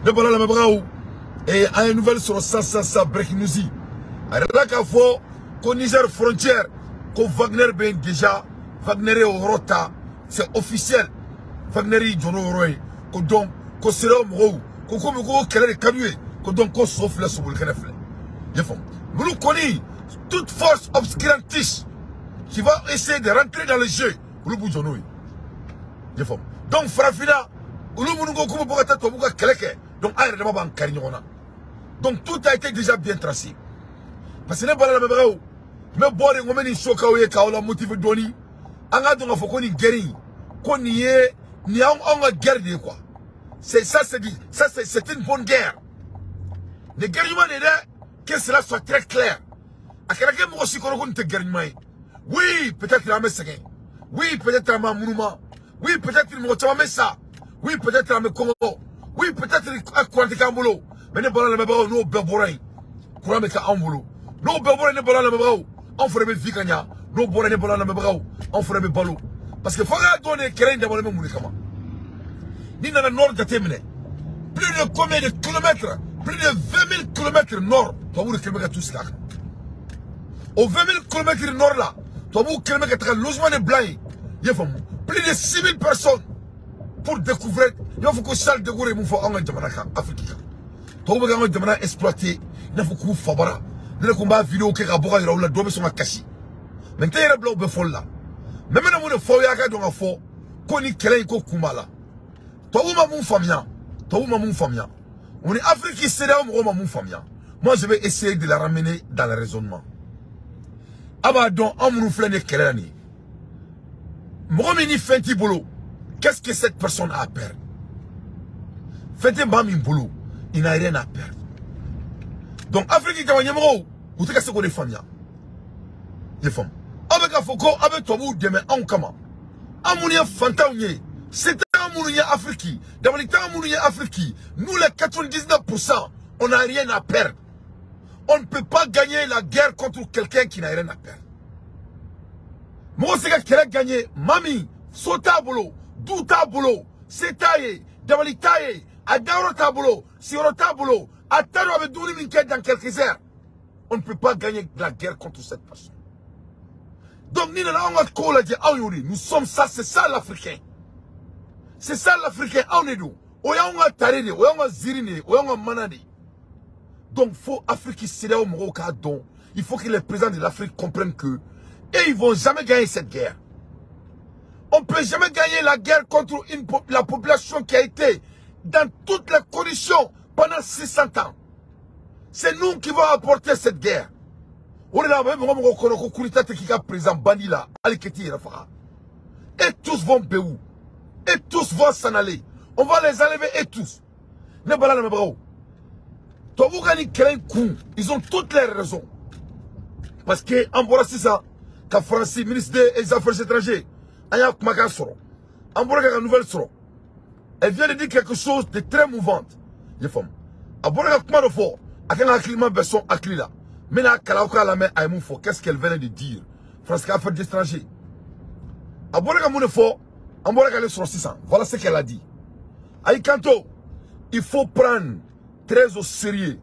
Ne voilà la mabraou. Et à une nouvelle sur ça, breaking news. Alors qu'à fond, qu'au Niger frontière, qu'au Wagner ben déjà, Wagner est au Rota, c'est officiel. Wagner est au Roy, qu'au donc, qu'au Sérum Rou, qu'au comme qu'au Kelly Kabué, qu'au donc qu'au sauf la sous le Canefle. Il faut. Nous connaissons toute force obscurantiste qui va essayer de rentrer dans le jeu pour le bout de nous. Il faut. Donc, Farafina, ou le Moungo comme pour attaquer au Bouga Keleke, donc aïe de Maban Karignona. Donc, tout a été déjà bien tracé. Parce que n'est pas la même chose. Mais bon, on a une choc à la motive doni. On a donc faut qu'on y guérit, qu'on y est, ni on a guerre quoi. C'est ça, c'est une bonne guerre. Le guériment est là, que cela soit très clair. À quelqu'un qui aussi qu'on te guériment. Oui, peut-être la messe. Oui, peut-être la monument. Oui, peut-être il m'a ça. Oui, peut-être la Congo. Oui, peut-être à Kwantikambolo. Mais n'est pas la même chose, nous, Bébourain. Courant avec un boulot. Nous, Bébourain n'est pas la même chose. On ferait des vicania. Nous, Bébourain n'est pas la même chose. On ferait des ballots. Parce que il faut donner quelqu'un de la même mouvement. Ni dans le nord de Témine. Plus de combien de kilomètres? Plus de 20 000 kilomètres nord. Toi, vous le kilomètres tout ça. Au 20 000 kilomètres nord là, toi, vous kilomètres le logement des blancs. Il y a plus de 6 000 personnes pour découvrir. Il faut que ça le découvre. Il faut en Afrique. Toi, vous avez exploité. Il faut que vous fabriquez. Le combat vidéo qui est à bord de la domme sur ma cachi. Maintenant, il y a un bloc de folle là. Mais maintenant, on est fort, il y a un gars fort. Qu'on y crée un kumala. Toi, vous m'avez mon famille. Toi, vous m'avez mon famille. On est Afrique, c'est là où mon famille. Moi, je vais essayer de la ramener dans le raisonnement. Abadon, on nous fait des crânes. Mwomini Fenti Boulot. Qu'est-ce que cette personne a à perdre? Fenti Mami Boulot. Il n'a rien à perdre. Donc, Afrique, il y a un numéro. Vous savez ce qu'on est famille. Les femmes. Avec un faucon, avec toi, vous demain, en comment? Amounia Fantaounie. C'est un Mounia Afrique. Dans les temps Mounia Afrique, nous les 99%, on n'a rien à perdre. On ne peut pas gagner la guerre contre quelqu'un qui n'a rien à perdre. Moi, c'est qui a gagné. Mami, Sota Boulot, Douta Boulot, Setaye, Davalitaye, Adarota Boulot, Sirota Boulot, Ataro avec Douli Minket dans quelques heures. On ne peut pas gagner la guerre contre cette personne. Donc, nous sommes ça, c'est ça l'Africain. C'est ça l'Africain, on est nous. Oyanga Tarede, Oyanga Zirine, Oyanga Manade. Donc, faut Afrique c'est au Maroc, donc, il faut que les présidents de l'Afrique comprennent que, et ils vont jamais gagner cette guerre. On ne peut jamais gagner la guerre contre la population qui a été dans toutes les conditions pendant 600 ans. C'est nous qui vont apporter cette guerre. On est là, même on président Bandila, Aliketi et Rafara. Et tous vont béou. Et tous vont s'en aller. On va les enlever et tous. Ne pas la même bravo. Toi, vous gagnez quel coup. Ils ont toutes les raisons. Parce que, en voilà, c'est ça. Quand Francis, ministre des Affaires étrangères, Aya Kumaka Soro, en voilà, la nouvelle Soro, elle vient de dire quelque chose de très mouvante. Les femmes. En voilà, comment le fort. À quel climat version Aklila. Mais là, Kalauka la main à Moufo, qu'est-ce qu'elle venait de dire? France Affaires d'étrangers. En voilà, comme on est fort. En voilà, qu'elle est sur 600. Voilà ce qu'elle a dit. Aïe Kanto, il faut prendre très au sérieux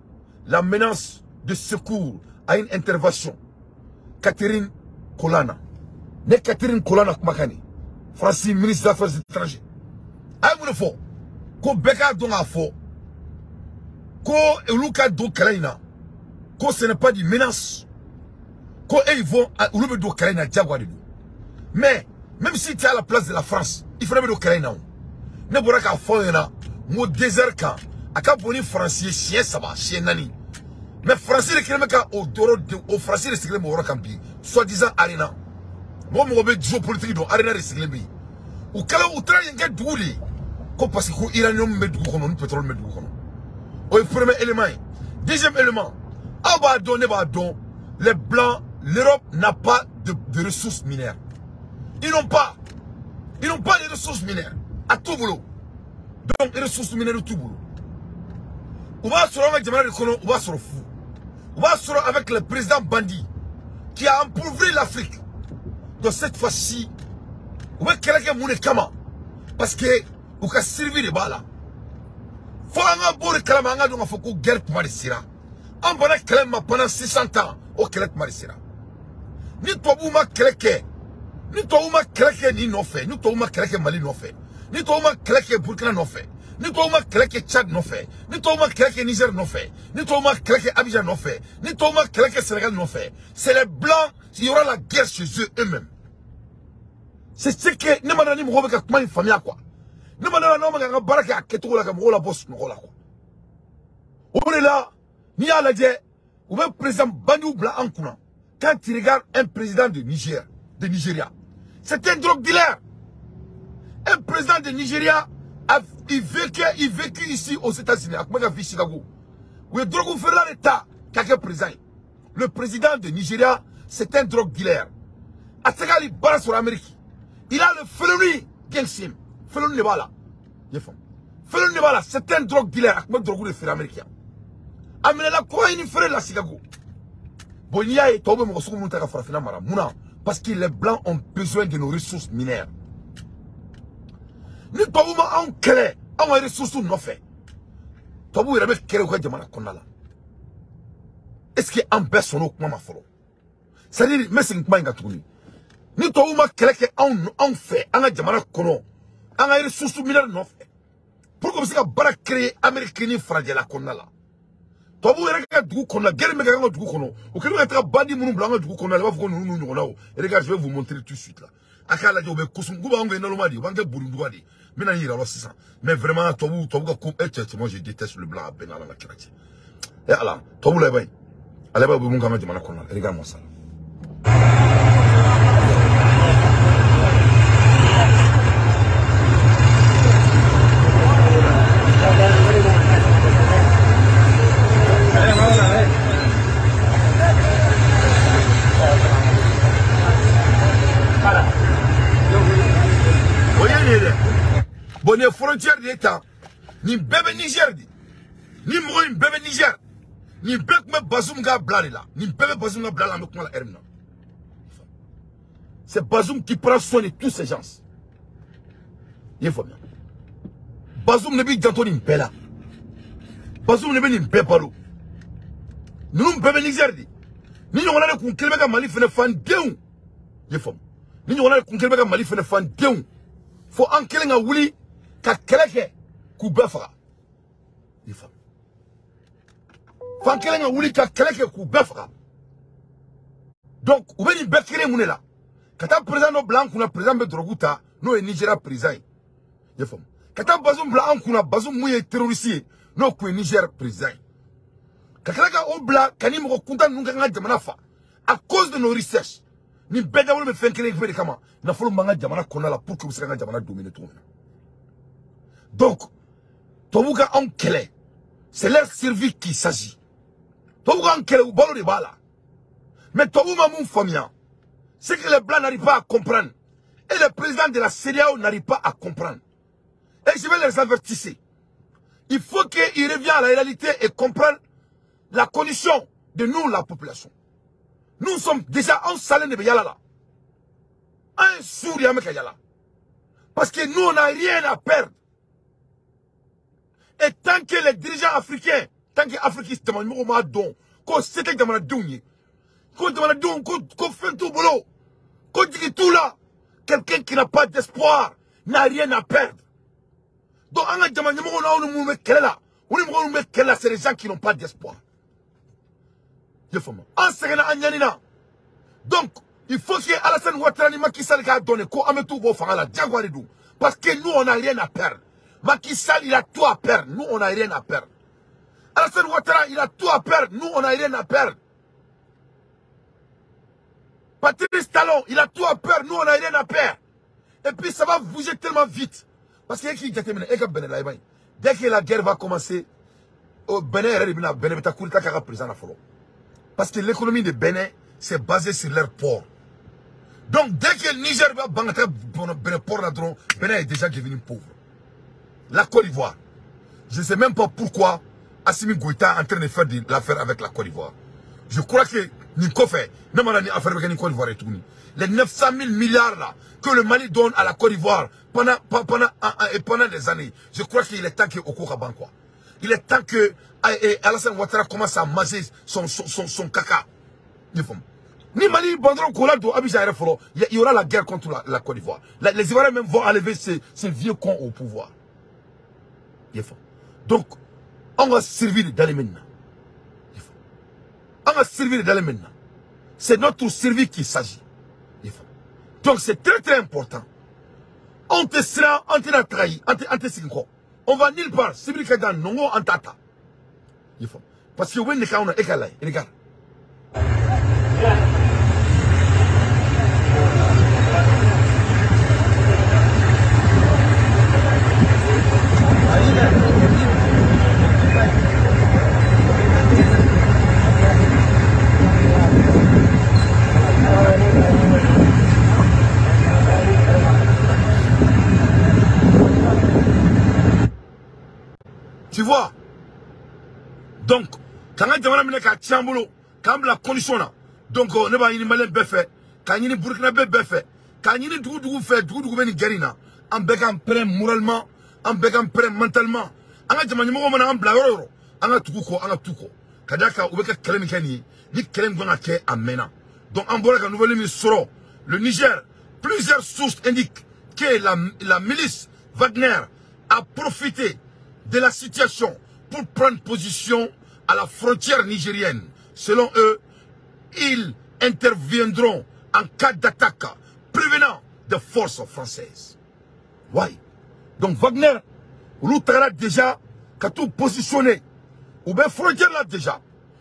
la menace de secours à une intervention. Catherine Kolana. Ne Catherine Kolana Kumakani. Francis, ministre des Affaires étrangères. Aïe Moufo. Ko Beka Donga Fo. Ko Eluka Do Kalaina. Ko ce n'est pas des menaces. Ko ils vont à Ulube Do Kalaina Diagwadi. Mais, même si tu es à la place de la France, il faudrait me dire non. Ne pourra qu'à faire un désert quand à Caponi français, chien ça va, chien nani. Mais français le crème au français le secret au Campi, soi-disant arena. Moi mon objet géopolitique dans arena le secret. Ou quand on travaille un gars douli, comme parce que l'Iranien met du coup, le pétrole met du coup. Au premier élément, deuxième élément, les blancs, l'Europe n'a pas de ressources minières. Ils n'ont pas de ressources minières à tout boulot. Donc, les ressources minières de tout boulot. On va se avec des on va se fou. On va se avec le président Bandi qui a appauvri l'Afrique. Donc, cette fois-ci, on va quelqu'un qui est kama. Parce que, on a servi de bas là. Faut un beau réclamant à faut qu'on guerre pour Marisira. On va réclamer pendant 600 ans au Québec Marisira. Ni toi ou ma Québec, ni toi ou ma Québec ni non fait, ni toi ou ma Québec Mali non fait, ni toi ou ma Québec Burkina non fait, ni toi ou ma Québec Tchad non fait, ni toi ou ma Québec Niger non fait, ni toi ou ma Québec Abidjan non fait, ni toi ou ma Québec Sénégal non fait. C'est les blancs, il y aura la guerre chez eux-mêmes. C'est ce que ne m'a dit moi comment une famille quoi. Ne m'a dit non mais baraka à keto la comme la boss quoi. On est là, ni à la dia, ou même président Banyou Blanc en courant. Quand tu regardes un président de Niger, de Nigeria, c'est un drogue dealer. Un président de Nigeria il vécu ici aux États-Unis, à Chicago. Où est drogue faire l'État, quelqu'un président. Le président de Nigeria, c'est un drogue dealer. À ce gars, il balance sur l'Amérique. Il a le felony Gelsim. Felony n'est pas là. Felony n'est pas là. C'est un drogue dealer. Avec drogue de faire américain. Amenez la quoi il ferait la Chicago. Bon, il y a été au parce que les blancs ont besoin de nos ressources minières. Nous avons un clé, un ressources non fait. Nous avons un clé au Jamana Konala. Est-ce qu'il y a un personne au Mama Folo? C'est-à-dire, mais c'est une main gatouni. Nous avons un clé en fait, un Jamana Kono, un ressources minières non fait. Pourquoi c'est que créer américain fragile à Konala? Tobu erega dugu kona guerre me ganga dugu kono o kelu etra bandi munu blanga dugu kona leba fuko nunu nyona o erega je vais vous montrer tout de suite là akala jo be kusungu ba ngwe nalo madi bange burundu wadi mina yira lo 600 mais vraiment tobu ka coupe et moi je déteste le blanc benala la kirati et ala tobu le bay ala ba bu mun kama jama kona erega mo sala Bon, les frontières d'État, ni bébé Niger, ni moi bébé Niger, ni bébé Bazoum ga blâle là, ni bébé Bazoum ga blâle avec moi la hermina. C'est Bazoum qui prend soin de tous ces gens. Il faut bien. Bazoum ne dit d'Anthony Mbela. Bazoum ne dit Mbepalo. Nous bébé Niger dit. Ni on a le conquête de Mali fait le fan déon. Il faut. Ni on a le conquête de Mali fait le fan déon. Faut enquêter nga wuli ka keleke ku befra il faut enquêter nga wuli ka keleke ku befra donc ou bien bekere munela kata président no blanc kuna président be droguta no e Nigeria président il faut kata Bazoum blanc kuna Bazoum mouye terroriste no ku Niger président kakeleka o blanc kani mo kunta nunga nga jamana fa à cause de nos recherches ni beda wole me fenkele ngbe kama na folo manga jamana kona la pour que vous serez jamana dominer tout. Donc tobuka en kele c'est leur survie qui s'agit. Tobuka en kele ou balo de bala. Mais tobuma mon famille c'est que les blancs n'arrivent pas à comprendre et le président de la CEDEAO n'arrive pas à comprendre. Et je vais les avertir. Il faut qu'ils reviennent à la réalité et comprennent la condition de nous la population. Nous sommes déjà en salé de Yala là. Un sourire avec Yala. Parce que nous, on n'a rien à perdre. Et tant que les dirigeants africains, tant que les Africains se demandent, qu'on sait que demandent douille, qu'on demande douille, qu'on fait tout boulot, qu'on dit tout là, quelqu'un qui n'a pas d'espoir n'a rien à perdre. Donc, on a demandé, c'est les gens qui n'ont pas d'espoir. Donc, il faut que Alassane Ouattara ni Macky Sall a donné quoi à tout la Diaguaridou. Parce que nous, on n'a rien à perdre. Macky Sall, il a tout à perdre. Nous, on n'a rien à perdre. Alassane Ouattara, il a tout à perdre. Nous, on n'a rien à perdre. Patrice Talon, il a tout à perdre. Nous, on n'a rien à perdre. Et puis, ça va bouger tellement vite. Parce que dès que la guerre va commencer, parce que l'économie de Bénin, c'est basé sur leur port. Donc, dès que le Niger va bangater le port là, Bénin est déjà devenu pauvre. La Côte d'Ivoire. Je ne sais même pas pourquoi Assimi Goïta est en train de faire de l'affaire avec la Côte d'Ivoire. Je crois que Nico fait, même en affaire avec la Côte d'Ivoire et tout. Les 900 000 milliards là, que le Mali donne à la Côte d'Ivoire pendant des années, je crois qu'il est temps qu'il y ait au quoi. Il est temps que Alassane Ouattara commence à manger son caca. Ni Mali bandron Kola do Abidjan il y aura la guerre contre la Côte d'Ivoire. Les Ivoiriens même vont enlever ces vieux cons au pouvoir. Donc, on va servir d'aller maintenant. On va servir d'aller maintenant. C'est notre survie qu'il s'agit. Donc, c'est très très important. On te sera, on te trahi, on va nulle part. C'est vrai que dans Nongo, on tata. Parce que oui, on a égalé. Regarde. Tu vois? Donc, quand on a mis quand la condition là, donc on va y aller fait, quand il y a Burkina fait, quand il y a Dougou fait, Dougou Garina, en bécan prêt moralement, en bécan prêt mentalement, en a demandé mon en blaoro, en a tout ko, Kadaka ou Beka Kremikani, ni Krem Gonake à Mena. Donc en Boraga nouvelle émission, le Niger, plusieurs sources indiquent que la milice Wagner a profité de la situation pour prendre position à la frontière nigérienne. Selon eux, ils interviendront en cas d'attaque prévenant des forces françaises. Oui. Donc Wagner, nous avons déjà tout positionné. Ou bien frontière là déjà.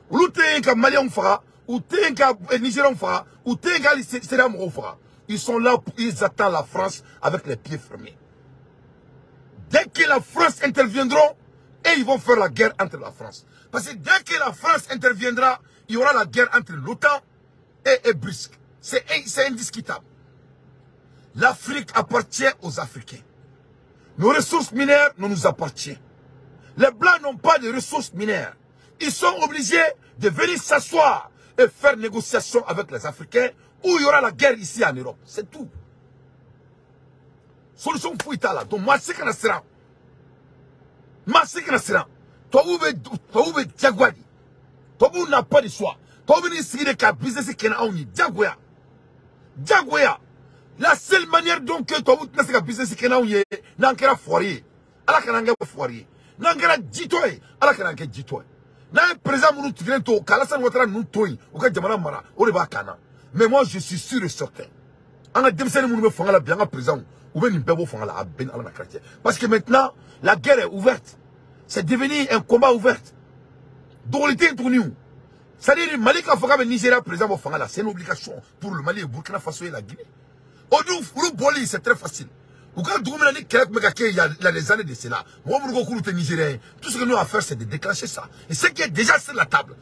Ou nous avons un Malien fera, ou un Nigérien fera, ou un Sénégalais fera. Ils sont là, ils attendent la France avec les pieds fermés. Dès que la France interviendra, et ils vont faire la guerre entre la France. Parce que dès que la France interviendra, il y aura la guerre entre l'OTAN et Brusque. C'est indiscutable. L'Afrique appartient aux Africains. Nos ressources minières nous appartiennent. Les Blancs n'ont pas de ressources minières. Ils sont obligés de venir s'asseoir et faire négociation avec les Africains où il y aura la guerre ici en Europe. C'est tout. Solution fouita là. Donc moi c'est qu'on a sera. Moi c'est qu'on a sera. Toi vous êtes Diagouadi. Toi vous n'avez pas de choix. Toi vous n'êtes pas de business qui est en Diagouya. Diagouya. La seule manière donc que toi vous n'êtes pas de business qui est en Nankera foirier. Alors qu'on a un foirier. Nankera ditoy. Alors qu'on a un ditoy. N'a un président nous tigre to. Kalasan Ouattara nous toy. Ou que Jamana Mara. Ou le Bakana. Mais moi je suis sûr et certain. En a démissionné nous me font la bien président. Parce que maintenant, la guerre est ouverte. C'est devenu un combat ouvert. Donc, il est tourné. C'est-à-dire, le Mali, quand le Nigeria, président, c'est une obligation pour le Mali, le Burkina Faso et la Guinée. Au Boli, c'est très facile. Quand il y a des années de cela, tout ce que nous avons à faire, c'est de déclencher ça. Et ce qui est déjà sur la table,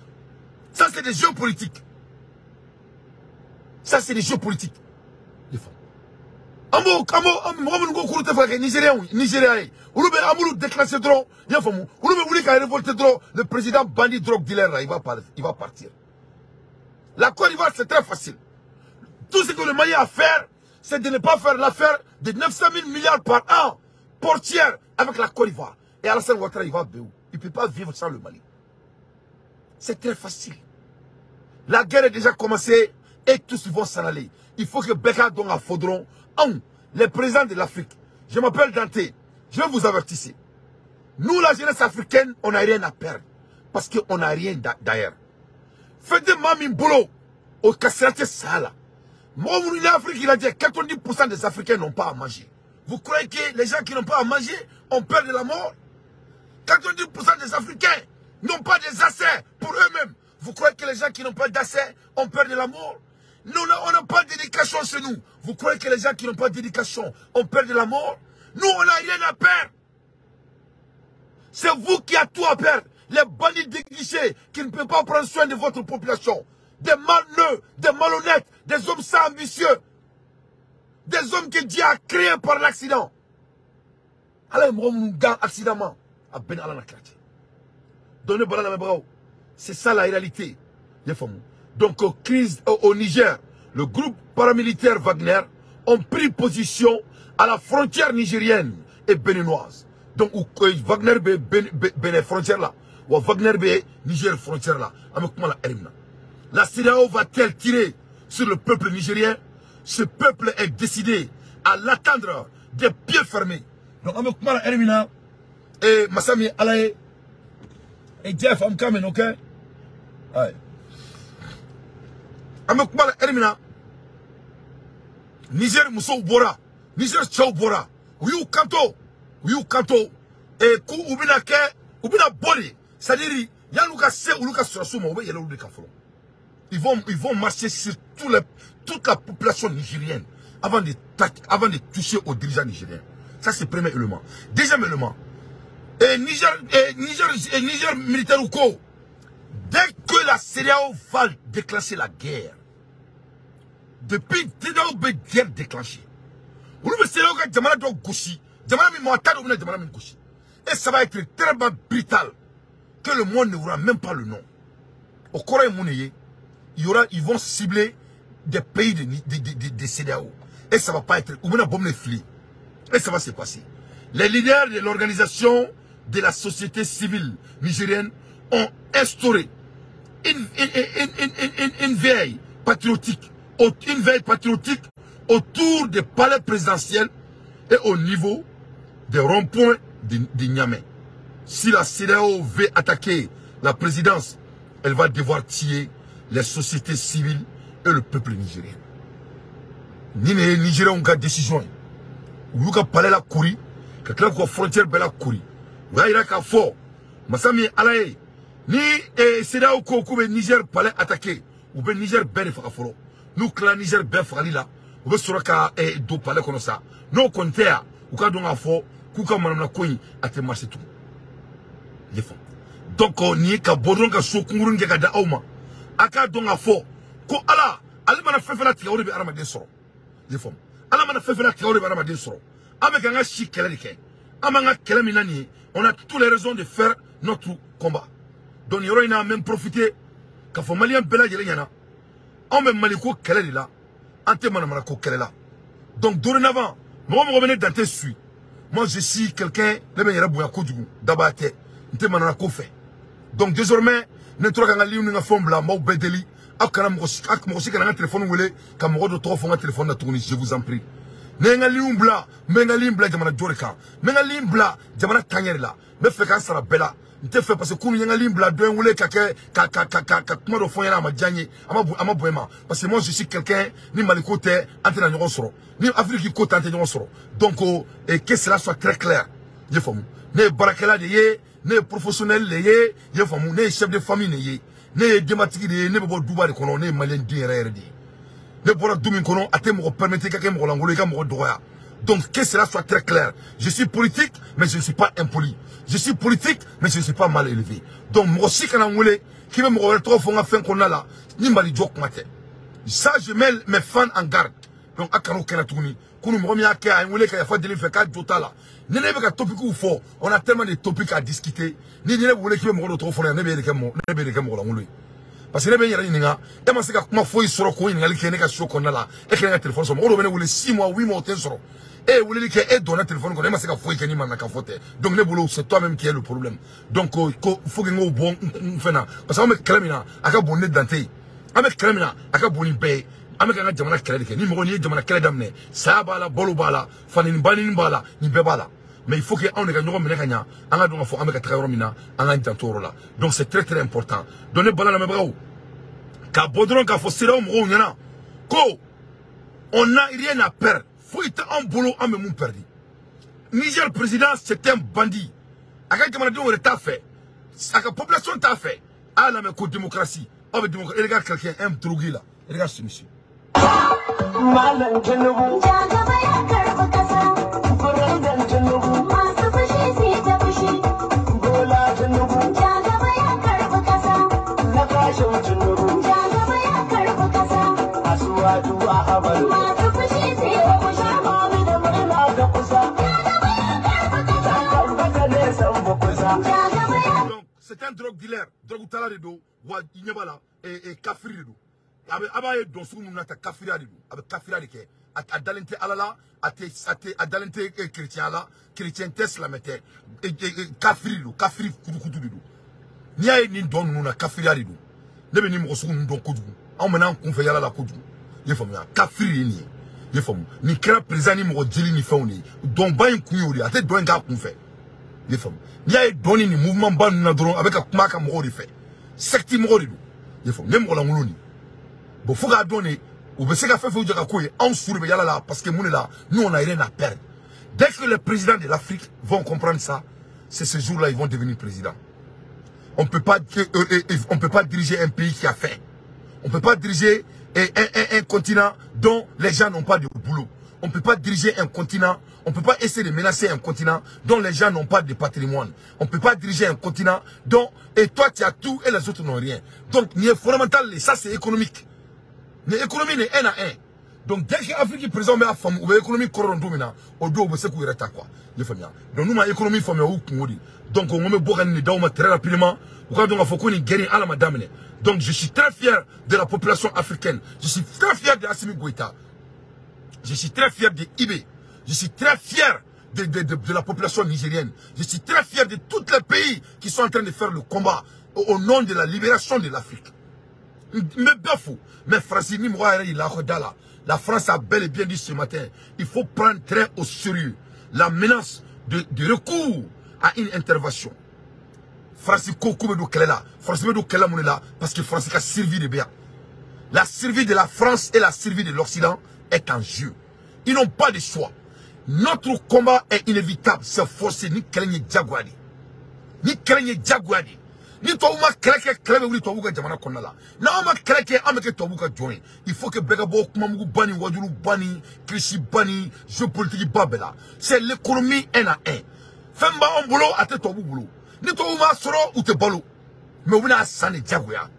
ça, c'est des jeux politiques. Ça, c'est des jeux politiques. Le président bandit drogue dealer là, il va partir. La Côte d'Ivoire c'est très facile. Tout ce que le Mali a à faire, c'est de ne pas faire l'affaire de 900 000 milliards par an portière avec la Côte d'Ivoire. Et Alassane Ouattara il va où? Il ne peut pas vivre sans le Mali. C'est très facile. La guerre est déjà commencée et tous vont s'en aller. Il faut que Beka Donga Fodron, les présidents de l'Afrique, je m'appelle Dante, je vais vous avertir. Nous, la jeunesse africaine, on n'a rien à perdre. Parce qu'on n'a rien d'ailleurs. Faites des mamin boulot au Kasserate Sala. Moi, en Afrique, il a dit 90% des Africains n'ont pas à manger. Vous croyez que les gens qui n'ont pas à manger ont peur de la mort? 90% des Africains n'ont pas des assets pour eux-mêmes. Vous croyez que les gens qui n'ont pas d'assets ont peur de la mort? Nous, on n'a pas d'éducation chez nous. Vous croyez que les gens qui n'ont pas d'éducation ont peur de la mort? Nous, on n'a rien à perdre. C'est vous qui avez tout à perdre. Les bandits déguisés qui ne peuvent pas prendre soin de votre population. Des malneux, des malhonnêtes, des hommes sans ambitieux. Des hommes que Dieu a créés par l'accident. Alors, accidentellement. C'est ça la réalité. Donc, crise au Niger, le groupe paramilitaire Wagner ont pris position à la frontière nigérienne et béninoise. Donc Wagner be frontière là, ou Wagner be Niger frontière là, la CEDEAO va-t-elle tirer sur le peuple nigérien? Ce peuple est décidé à l'attendre des pieds fermés. Donc et Massami Alaye et Jeff Amkamen, ok? Niger Mousso Bora, Niger Chao Bora, Uyou Kanto, et Kou Ubina Ke, Ubina Bori, c'est-à-dire, Yanouka Se ou Luka Surasuma, ils vont marcher sur toute la population nigérienne avant de toucher aux dirigeants nigériens. Ça, c'est le premier élément. Deuxième élément, Niger militaire ou quoi? Dès que la CEDEAO va déclencher la guerre, depuis CEDEAO va guerre déclenchée, et ça va être tellement brutal que le monde ne verra même pas le nom. Au Coran ils vont cibler des pays de CEDEAO. Et ça va pas être. Et ça va se passer. Les leaders de l'organisation de la société civile nigérienne ont instauré une veille patriotique autour des palais présidentiels et au niveau des ronds-points de Niamey. Si la CEDEAO veut attaquer la présidence, elle va devoir tuer les sociétés civiles et le peuple nigérien. Ni les Nigériens ont une décision. Ou ils ont parlé la courie, quelqu'un qui a frontière belle la courie. Ou il y a fort. Massami Alaye, ni CEDEAO qui a Niger palais attaqué, ou bien Niger belle faforo. Nous clan Niger belle fali là, ou bien sur le do palais comme ça. Nous comptons, ou quand on a fort, kuka manamna koyi ate marché tout. Donc on y ka bodron ka sokungurun ke ka da awma. Aka donga fo ko ala mana fefela tiawre be arama de soro. Ala mana fefela tiawre be arama de soro. Ameka nga shi kele ke. Amanga kele minani, on a toutes les raisons de faire notre combat. Donc yoro ina même profiter ka fo malien bela jele nyana. On même maliko kele là. Ante manamana ko kele là. Donc dorénavant, moi me revenez dans tes suis. Moi je suis quelqu'un donc désormais ne trouve qu'un lieu n'a fond blanc mau bedeli akana mokosi kana téléphone wele ka mo do to fonga téléphone na tourner je vous en prie nenga liumbla menga limbla jamana joreka menga limbla jamana tanyerla me fe kan sara bela nte fe parce que kunu nenga limbla do wele ka kuma do fonya na ma janye ama boema parce que moi je suis quelqu'un ni malikote entre na nyon soro ni Afrique côte entre nyon soro donc et que cela soit très clair je fais ne barakela de ye ne professionnel de ye je fais ne chef de famille ne ye ne dématiki de ne bo duba de kono ne malien dire de ne bora dumi kono ate mo permettre quelqu'un mo langolo ka mo droya. Donc que cela soit très clair, je suis politique mais je ne suis pas impoli, je suis politique mais je ne suis pas mal élevé. Donc moi aussi quand on voulait qui me me trop fonga fin qu'on a là ni mali joke matin ça je mets mes fans en garde. Donc akano kenatouni kunu mo mi aka en voulait qu'il y a fait de l'effet 4 total là ne ne pas topic ou fort on a tellement de topics à discuter ni ne voulait qu'il me trop fonga ne be de mo langolo parce que les gens qui ont été en train de faire des choses, ils ont été en train de faire des téléphone. Ils ont été 6 mois, 8 mois. Et vous voulez qu'ils donnent un téléphone. Ils ont été en train de faire des donc c'est toi-même qui est le problème. Donc il faut que nous bon parce que nous clamina aka bonnet danté. Avec clamina aka boni bay. Avec un jamana kele ni mo ni jamana kele damne. Ça bala bolu bala, fanin banin bala, ni bebala. Mais il faut que on ait gagné donc c'est très très important. Donnez bala la mebra ka bodron ka fosira mo ngana ko on n'a rien à perdre. Faut être en boulot en même perdu. Niger président c'est un bandit. Aka jamana do t'a fait. Aka population t'a fait. Ah la mais démocratie. Avec démocratie, regarde quelqu'un aime droguer là. Regarde ce monsieur. C'est un drogue dealer, drogue tala de do, wa inyabala et kafiri de do. Abaye don sou nata kafira de do, avec kafira de ke. a dalente alala a dalente chrétien la chrétien tes la mette kafiri kudu ni ay ni don nuna kafiri ali do ne be ni mo so ndon kudu on mena kun fe yala la kudu ye fam ya kafiri ni ye fam ni kra président ni mo jeli ni fa oni don ban kun yori ate don ga kun fe ye fam ni ay doni ni mouvement ban na dron avec kuma ka mo ri fe secte mo ri do ye fam ne mo la nguloni bo fuga donner ou bien c'est qu'à faire on sourire là parce que nous on a rien à perdre. Dès que les présidents de l'Afrique vont comprendre ça, c'est ce jour-là ils vont devenir présidents. On peut pas diriger un pays qui a faim. On peut pas diriger un continent dont les gens n'ont pas de boulot. On peut pas diriger un continent, on peut pas essayer de menacer un continent dont les gens n'ont pas de patrimoine. On peut pas diriger un continent dont et toi tu as tout et les autres n'ont rien. Donc il est fondamental, ça c'est économique. L'économie est 1 à 1. Donc dès que l'Afrique présente la femme ou l'économie couronne domina, au dos vous savez quoi. Donc nous ma économie femme ou kumodi. Donc on me boire ni dauma très rapidement. Quand on a faut qu'on y gagne à la madame. Donc je suis très fier de la population africaine. Je suis très fier de Assimi Goïta. Je suis très fier de Ibé. Je suis très fier de la population nigérienne. Je suis très fier de tous les pays qui sont en train de faire le combat au nom de la libération de l'Afrique. Mais bien fou. Mais Francis la France a bel et bien dit ce matin, il faut prendre très au sérieux la menace de recours à une intervention. Francis Kokoubedou Kelela, Francis Bedou Kelela Mounela, parce que Francis a servi de bien. La survie de la France et la survie de l'Occident est en jeu. Ils n'ont pas de choix. Notre combat est inévitable, c'est forcé, ni Kelenye Djagouadi. Ni Kelenye Djagouadi. Ni to ma kreke krebe wuli to buka jamana konnala na ma kreke ameke to buka join il faut que bega bo kuma mugu bani wajulu bani krisi bani géopolitique babela c'est l'économie 1 à 1 femba on boulot ate to boulot ni to ma soro ou te balo mais on a sané diagoya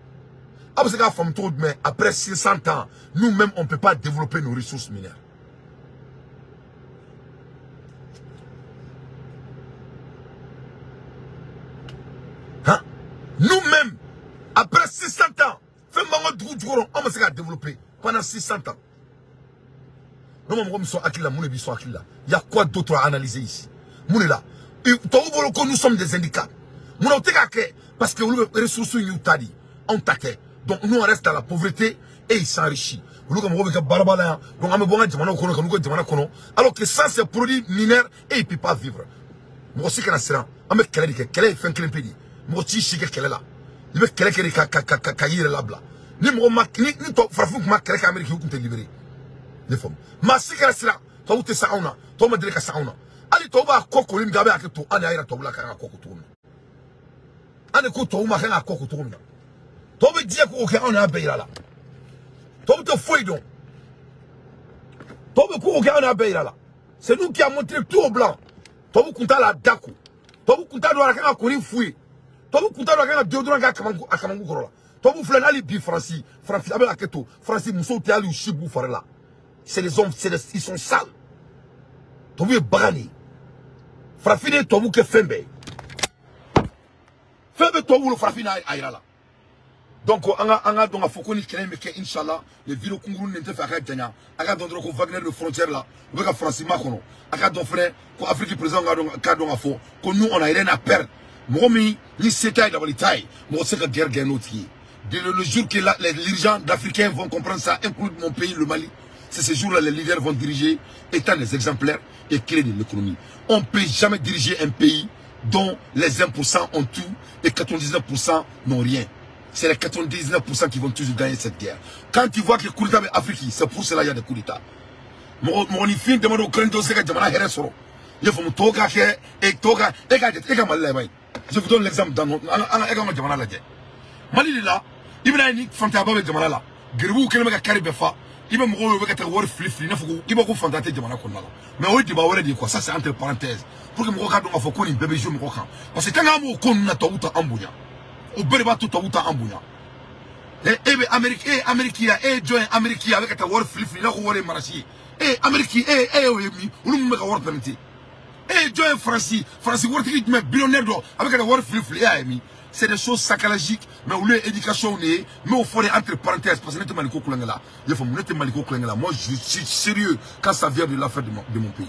abse ka fam to mais après 600 ans nous-mêmes on peut pas développer nos ressources minières. Hein? Nous-mêmes, après 600 ans, on va se développer pendant 600 ans. Nous, il y a quoi d'autre à analyser ici? Nous sommes des syndicats. Parce que les ressources sont taquées. Donc nous on reste dans la pauvreté et ils s'enrichissent. Alors que sans ces produits mineurs, ils ne peuvent pas vivre. Moi aussi, Moti shike kelela ibe kele kele ka yire labla ni mo ni to frafu ma kele ka amerika hukunte libéré les femmes ma sikara sira to ute sauna to ma direka sauna ali to ba kokko lim gabe aketo ani ayira to bula ka kokko to ani ko to ma ka kokko to to be die ko ke ona beira la to te foidon to be ko ke ona beira la c'est nous qui a montré tout au blanc to bu kunta la dako to bu kunta do ka ko ni fouiller Tobu kuntaro akanga deodorant ka akamangu korola. Tobu flen ali bi Francis abel aketo. Francis muso te ali ushibu farela. C'est les hommes, ils sont sales. Tobu e bagani. Frafine tobu ke fembe. Fembe tobu lo frafine ayrala. Donc anga donga fokoni kene meke inshallah le vilo kunguru nente fa ka janya. Aga dondro ko Wagner de frontière là. Ou ka Francis makono. Aga don frère ko Afrique président ka donga fo. Ko nous on a rien à perdre. Momi, ni c'était dans le taille, moi c'est que guerre gagnoti. Le jour que les dirigeants d'Africains vont comprendre ça, inclus mon pays, le Mali, c'est ce jour-là les leaders vont diriger, étant des exemplaires et créer de l'économie. On ne peut jamais diriger un pays dont les 1% ont tout et 99% n'ont rien. C'est les 99% qui vont toujours gagner cette guerre. Quand tu vois que les coups d'État en Afrique, c'est pour cela qu'il y a des coups d'État. Mon ifin demande au Ukraine de se faire jamana heresoro. Il faut me toga et toga et mal. Je vous donne l'exemple dans notre Mali là, il y a une fantaisie avec Jamala là. Gerbu qui est carré befa, il va mourir avec un word flip, il va vous fantasmer Jamala comme là. Mais oui, tu vas voir quoi, ça c'est entre parenthèses. Pour que mon regard donc faut qu'on y bébé joue mon camp. Parce que quand on a qu'on a tout en bouillant, au bébé tout en bouillant. Et Amérique, joint Amérique avec un word flip, il a oublié marachi. Et Amérique, oui, on nous met un word permis. Et Joe Francis, Francis Worthy, billionnaire avec la word flip, c'est des choses psychologiques, mais où l'éducation est, mais au fond, entre parenthèses, parce que nous sommes maliko koulangala. Moi, je suis sérieux quand ça vient de l'affaire de mon pays.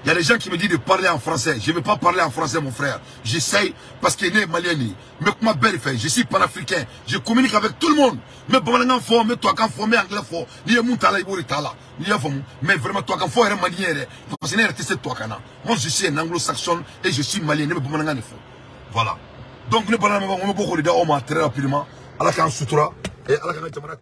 Il y a des gens qui me disent de parler en français. Je ne veux pas parler en français, mon frère. J'essaye parce qu'il est malien. Mais comment belle fait? Je suis panafricain. Je communique avec tout le monde. Mais bon, fort, mais toi quand fort, mais anglais fort. Ni moutala, il mais vraiment, toi quand fort, il est malien. Parce que c'est toi kana. Moi, je suis un anglo-saxon et je suis malien. Voilà. Donc, nous parlons beaucoup de très rapidement. À la sutura et à la